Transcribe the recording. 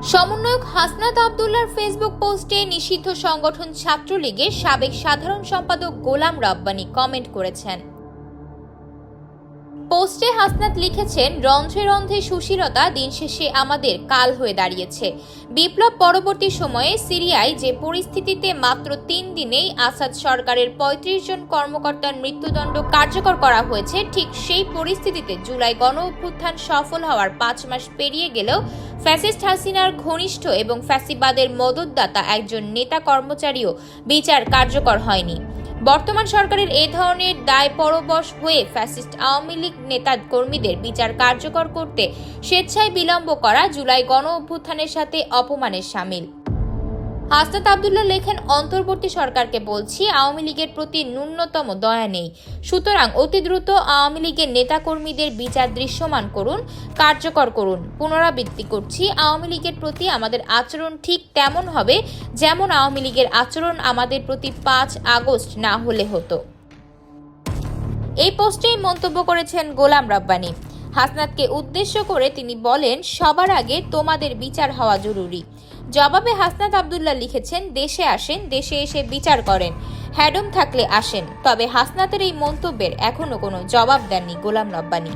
সমন্বয়ক হাসনাত আব্দুল্লাহর ফেসবুক পোস্টে নিষিদ্ধ সংগঠন ছাত্রলীগের সাবেক সাধারণ সম্পাদক গোলাম রাব্বানী কমেন্ট করেছেন। পোস্টে হাসনাত লিখেছেন, রন্ধ্রে রন্ধ্রে সুশীলতা দিন শেষে আমাদের কাল হয়ে দাঁড়িয়েছে। বিপ্লব পরবর্তী সময়ে সিরিয়ায় যে পরিস্থিতিতে মাত্র 3 দিনেই আসাদ সরকারের 35 জন কর্মকর্তার মৃত্যুদণ্ড কার্যকর করা হয়েছে, ঠিক সেই পরিস্থিতিতে জুলাই গণ অভ্যুত্থান সফল হওয়ার 5 মাস পেরিয়ে গেলেও ফ্যাসিস্ট হাসিনার ঘনিষ্ঠ এবং ফ্যাসিবাদের মদতদাতা একজন নেতা কর্মচারীও বিচার কার্যকর হয়নি। বর্তমান সরকারের এ ধরনের দায়পরবশ হয়ে ফ্যাসিস্ট আওয়ামী লীগ নেতা কর্মীদের বিচার কার্যকর করতে স্বেচ্ছায় বিলম্ব করা জুলাই গণ অভ্যুত্থানের সাথে অপমানের শামিল। হাসনাত আব্দুল্লাহ লেখেন, অন্তর্বর্তী সরকারকে বলছি, আওয়ামী লীগের প্রতি ন্যূনতম দয়া নেই। সুতরাং অতি দ্রুত আওয়ামী লীগের নেতাকর্মীদের বিচার দৃশ্যমান করুন, কার্যকর করুন। পুনরাবৃত্তি করছি, আওয়ামী লীগের প্রতি আমাদের আচরণ ঠিক তেমন হবে যেমন আওয়ামী লীগের আচরণ আমাদের প্রতি 5 আগস্ট না হলে হতো। এই পোস্টেই মন্তব্য করেছেন গোলাম রাব্বানী। হাসনাতকে উদ্দেশ্য করে তিনি বলেন, সবার আগে তোমাদের বিচার হওয়া জরুরি। জবাবে হাসনাত আব্দুল্লাহ লিখেছেন, দেশে আসেন, দেশে এসে বিচার করেন, হ্যাডম থাকলে আসেন। তবে হাসনাতের এই মন্তব্যের এখনো কোনো জবাব দেননি গোলাম রাব্বানী।